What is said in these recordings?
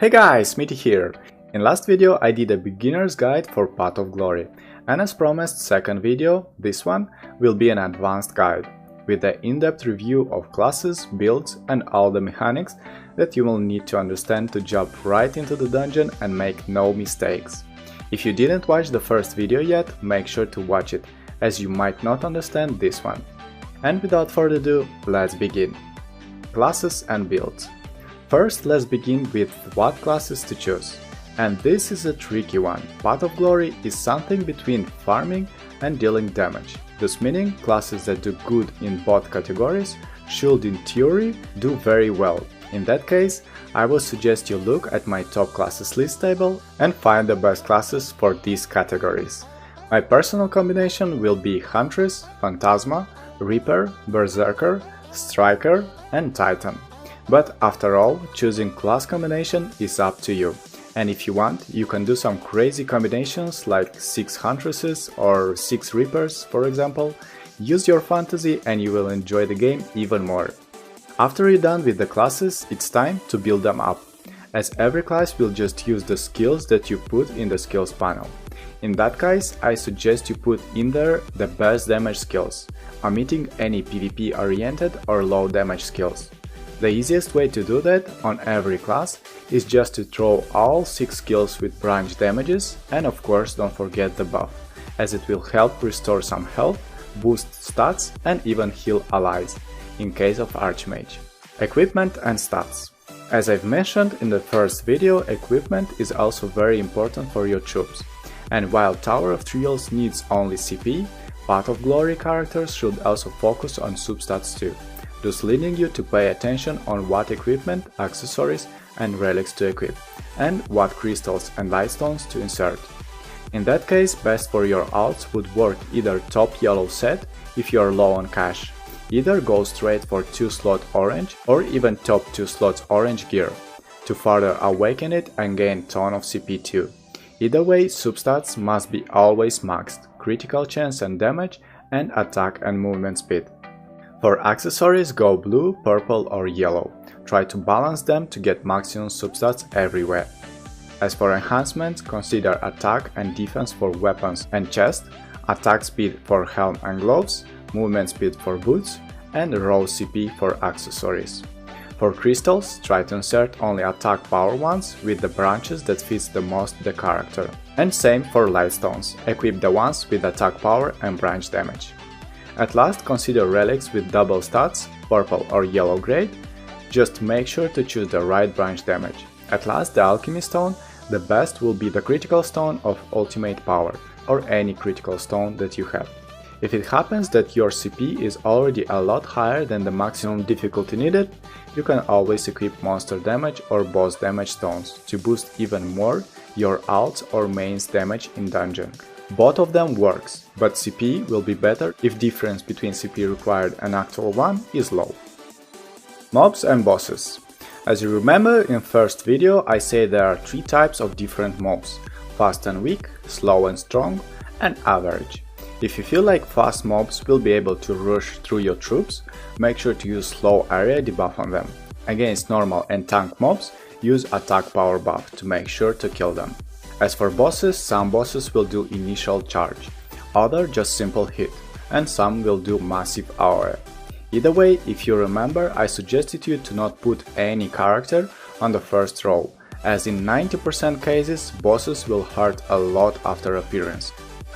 Hey guys, Mitty here! In last video I did a beginner's guide for Path of Glory, and as promised second video, this one, will be an advanced guide, with an in-depth review of classes, builds and all the mechanics that you will need to understand to jump right into the dungeon and make no mistakes. If you didn't watch the first video yet, make sure to watch it, as you might not understand this one. And without further ado, let's begin. Classes and builds. First, let's begin with what classes to choose. And this is a tricky one. Path of Glory is something between farming and dealing damage. Thus meaning, classes that do good in both categories should in theory do very well. In that case, I would suggest you look at my top classes list table and find the best classes for these categories. My personal combination will be Huntress, Phantasma, Reaper, Berserker, Striker and Titan. But after all, choosing class combination is up to you. And if you want, you can do some crazy combinations like 6 Huntresses or 6 Reapers, for example. Use your fantasy and you will enjoy the game even more. After you're done with the classes, it's time to build them up, as every class will just use the skills that you put in the skills panel. In that case, I suggest you put in there the best damage skills, omitting any PvP oriented or low damage skills. The easiest way to do that on every class is just to throw all 6 skills with branch damages, and of course don't forget the buff, as it will help restore some health, boost stats and even heal allies, in case of Archmage. Equipment and stats. As I've mentioned in the first video, equipment is also very important for your troops. And while Tower of Trials needs only CP, Path of Glory characters should also focus on substats too, thus leading you to pay attention on what equipment, accessories and relics to equip, and what crystals and lightstones to insert. In that case, best for your alts would work either top yellow set if you are low on cash, either go straight for 2 slot orange or even top 2 slots orange gear, to further awaken it and gain ton of CP too. Either way, substats must be always maxed, critical chance and damage, and attack and movement speed. For accessories, go blue, purple or yellow. Try to balance them to get maximum substats everywhere. As for enhancements, consider attack and defense for weapons and chest, attack speed for helm and gloves, movement speed for boots, and raw CP for accessories. For crystals, try to insert only attack power ones with the branches that fits the most the character. And same for lightstones, equip the ones with attack power and branch damage. At last, consider relics with double stats, purple or yellow grade. Just make sure to choose the right branch damage. At last, the alchemy stone, the best will be the critical stone of ultimate power, or any critical stone that you have. If it happens that your CP is already a lot higher than the maximum difficulty needed, you can always equip monster damage or boss damage stones to boost even more your alts or mains damage in dungeon. Both of them works, but CP will be better if difference between CP required and actual one is low. Mobs and bosses. As you remember in first video I say there are 3 types of different mobs: fast and weak, slow and strong, and average. If you feel like fast mobs will be able to rush through your troops, make sure to use slow area debuff on them. Against normal and tank mobs, use attack power buff to make sure to kill them. As for bosses, some bosses will do initial charge, others just simple hit, and some will do massive AoE. Either way, if you remember, I suggested you to not put any character on the first row, as in 90% cases bosses will hurt a lot after appearance.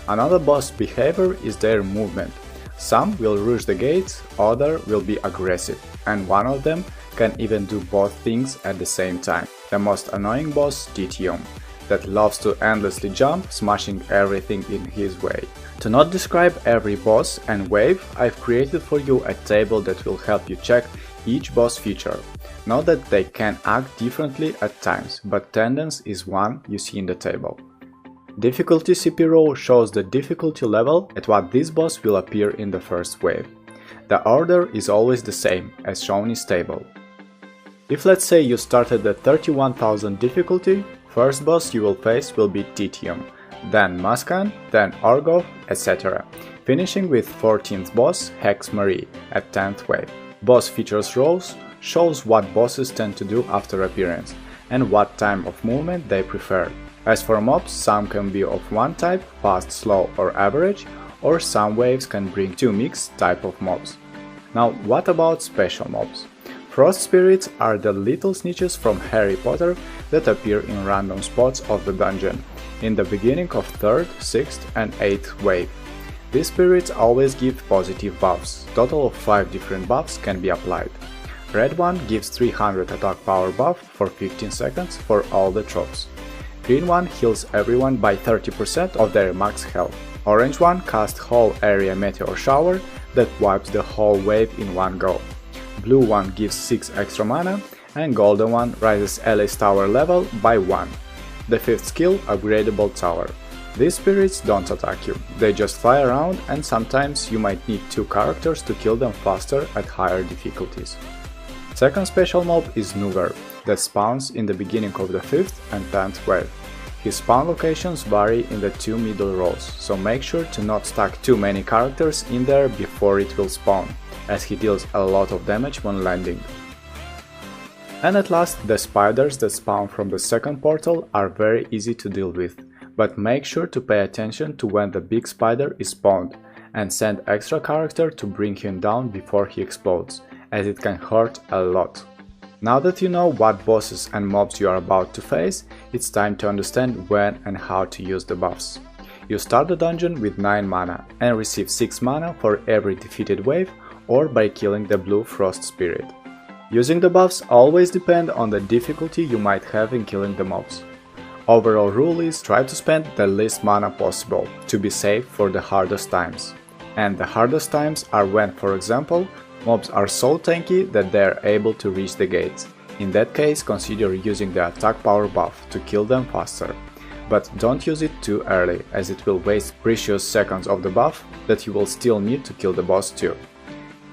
Another boss behavior is their movement. Some will rush the gates, others will be aggressive, and one of them can even do both things at the same time. The most annoying boss, Titium, that loves to endlessly jump, smashing everything in his way. To not describe every boss and wave, I've created for you a table that will help you check each boss feature. Note that they can act differently at times, but tendency is one you see in the table. Difficulty CP row shows the difficulty level at what this boss will appear in the first wave. The order is always the same, as shown in this table. If let's say you started at 31,000 difficulty, first boss you will face will be Titium, then Muskan, then Orgoth, etc. Finishing with 14th boss, Hex Marie, at 10th wave. Boss features rows shows what bosses tend to do after appearance, and what time of movement they prefer. As for mobs, some can be of one type, fast, slow or average, or some waves can bring two mixed type of mobs. Now what about special mobs? Frost spirits are the little snitches from Harry Potter that appear in random spots of the dungeon, in the beginning of 3rd, 6th and 8th wave. These spirits always give positive buffs, total of 5 different buffs can be applied. Red one gives 300 attack power buff for 15 seconds for all the tropes. Green one heals everyone by 30% of their max health. Orange one casts whole area meteor shower that wipes the whole wave in one go. Blue one gives 6 extra mana, and golden one rises Alice tower level by 1. The 5th skill, upgradable tower. These spirits don't attack you, they just fly around and sometimes you might need 2 characters to kill them faster at higher difficulties. Second special mob is Nuver, that spawns in the beginning of the 5th and 10th wave. His spawn locations vary in the 2 middle rows, so make sure to not stack too many characters in there before it will spawn, as he deals a lot of damage when landing. And at last, the spiders that spawn from the second portal are very easy to deal with, but make sure to pay attention to when the big spider is spawned, and send extra character to bring him down before he explodes, as it can hurt a lot. Now that you know what bosses and mobs you are about to face, it's time to understand when and how to use the buffs. You start the dungeon with 9 mana and receive 6 mana for every defeated wave or by killing the blue frost spirit. Using the buffs always depend on the difficulty you might have in killing the mobs. Overall rule is try to spend the least mana possible to be safe for the hardest times. And the hardest times are when, for example, mobs are so tanky that they are able to reach the gates. In that case, consider using the attack power buff to kill them faster. But don't use it too early, as it will waste precious seconds of the buff that you will still need to kill the boss too.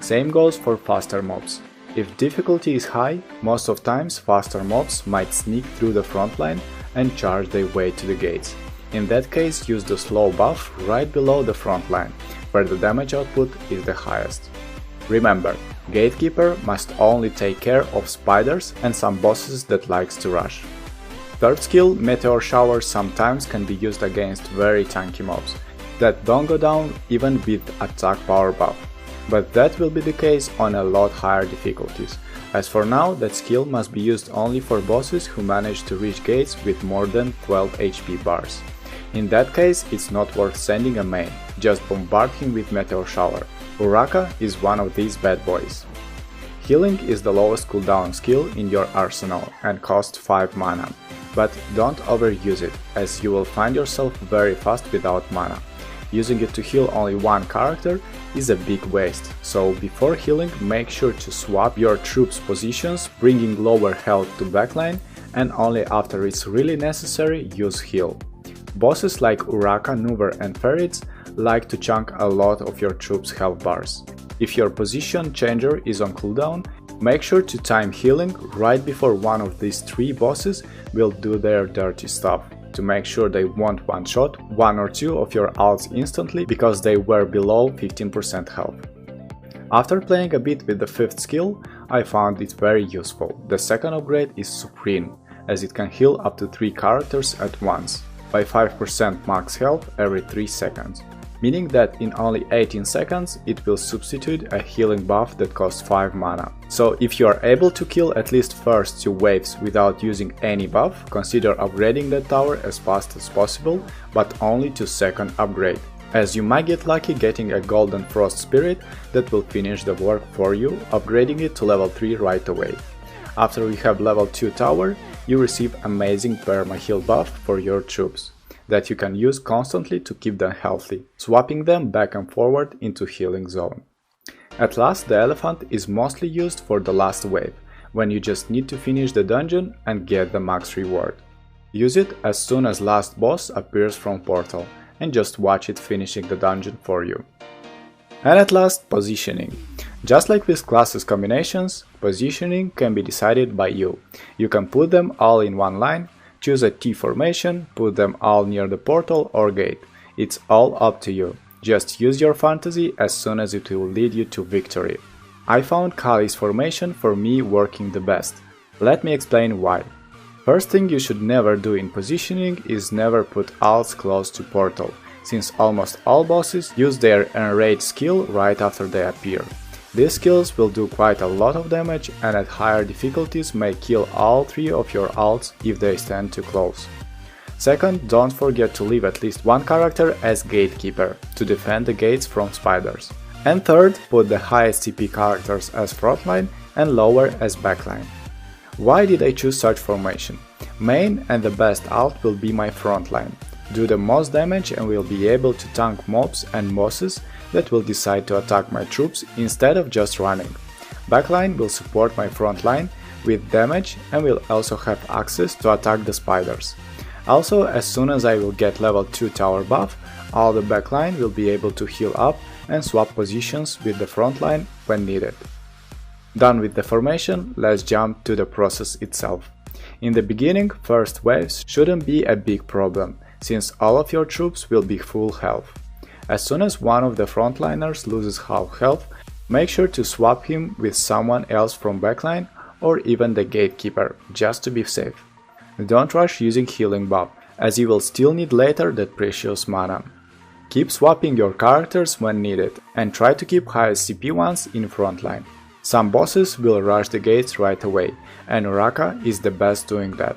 Same goes for faster mobs. If difficulty is high, most of times faster mobs might sneak through the front line and charge their way to the gates. In that case, use the slow buff right below the front line, where the damage output is the highest. Remember, Gatekeeper must only take care of spiders and some bosses that likes to rush. Third skill, Meteor Shower, sometimes can be used against very tanky mobs that don't go down even with attack power buff, but that will be the case on a lot higher difficulties, as for now that skill must be used only for bosses who manage to reach gates with more than 12 HP bars. In that case, it's not worth sending a main, just bombard him with Meteor Shower. Uraka is one of these bad boys. Healing is the lowest cooldown skill in your arsenal and costs 5 mana, but don't overuse it, as you will find yourself very fast without mana. Using it to heal only one character is a big waste, so before healing make sure to swap your troops' positions, bringing lower health to backline, and only after it's really necessary use heal. Bosses like Uraka, Nuver and Ferrits like to chunk a lot of your troops' health bars. If your position changer is on cooldown, make sure to time healing right before one of these 3 bosses will do their dirty stuff, to make sure they won't one-shot 1 or 2 of your ults instantly because they were below 15% health. After playing a bit with the 5th skill, I found it very useful. The second upgrade is Supreme, as it can heal up to 3 characters at once, by 5% max health every 3 seconds. Meaning that in only 18 seconds it will substitute a healing buff that costs 5 mana. So if you are able to kill at least first 2 waves without using any buff, consider upgrading that tower as fast as possible, but only to second upgrade, as you might get lucky getting a golden frost spirit that will finish the work for you, upgrading it to level 3 right away. After you have level 2 tower, you receive amazing perma heal buff for your troops that you can use constantly to keep them healthy, swapping them back and forward into healing zone. At last, the elephant is mostly used for the last wave, when you just need to finish the dungeon and get the max reward. Use it as soon as last boss appears from portal, and just watch it finishing the dungeon for you. And at last, positioning. Just like with classes combinations, positioning can be decided by you. You can put them all in one line, choose a T formation, put them all near the portal or gate. It's all up to you. Just use your fantasy as soon as it will lead you to victory. I found Kali's formation for me working the best. Let me explain why. First thing you should never do in positioning is never put ults close to portal, since almost all bosses use their enrage skill right after they appear. These skills will do quite a lot of damage and at higher difficulties may kill all 3 of your ults if they stand too close. Second, don't forget to leave at least one character as gatekeeper to defend the gates from spiders. And third, put the highest CP characters as frontline and lower as backline. Why did I choose such formation? Main and the best ult will be my frontline. Do the most damage and will be able to tank mobs and bosses that will decide to attack my troops instead of just running. Backline will support my frontline with damage and will also have access to attack the spiders. Also, as soon as I will get level 2 tower buff, all the backline will be able to heal up and swap positions with the frontline when needed. Done with the formation, let's jump to the process itself. In the beginning, first waves shouldn't be a big problem, since all of your troops will be full health. As soon as one of the frontliners loses half health, make sure to swap him with someone else from backline or even the gatekeeper, just to be safe. Don't rush using healing buff, as you will still need later that precious mana. Keep swapping your characters when needed, and try to keep highest CP ones in frontline. Some bosses will rush the gates right away, and Uraka is the best doing that.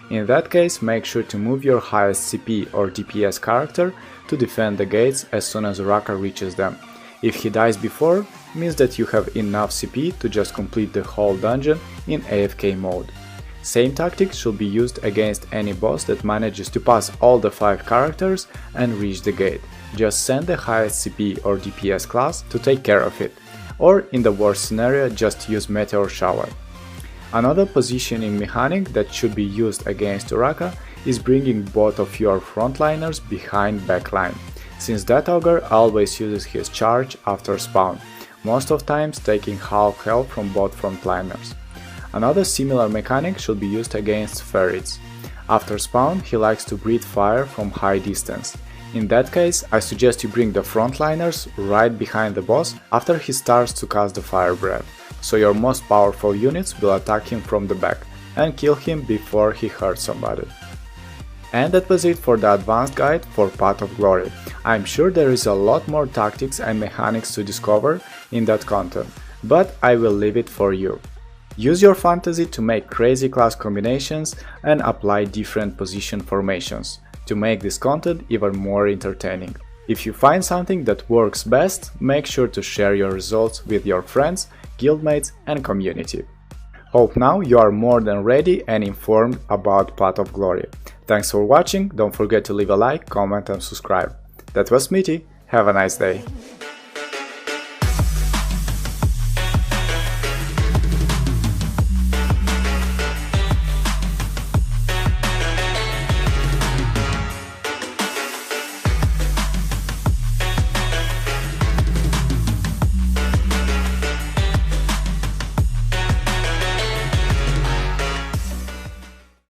In that case, make sure to move your highest CP or DPS character to defend the gates as soon as Uraka reaches them. If he dies before, means that you have enough CP to just complete the whole dungeon in AFK mode. Same tactic should be used against any boss that manages to pass all the 5 characters and reach the gate. Just send the highest CP or DPS class to take care of it. Or in the worst scenario, just use Meteor Shower. Another positioning mechanic that should be used against Uraka is bringing both of your frontliners behind backline, since that ogre always uses his charge after spawn, most of times taking half health from both frontliners. Another similar mechanic should be used against ferrets. After spawn, he likes to breathe fire from high distance. In that case, I suggest you bring the frontliners right behind the boss after he starts to cast the fire breath, so your most powerful units will attack him from the back and kill him before he hurts somebody. And that was it for the advanced guide for Path of Glory. I'm sure there is a lot more tactics and mechanics to discover in that content, but I will leave it for you. Use your fantasy to make crazy class combinations and apply different position formations to make this content even more entertaining. If you find something that works best, make sure to share your results with your friends, guildmates and community. Hope now you are more than ready and informed about Path of Glory. Thanks for watching, don't forget to leave a like, comment and subscribe. That was Smitty, have a nice day.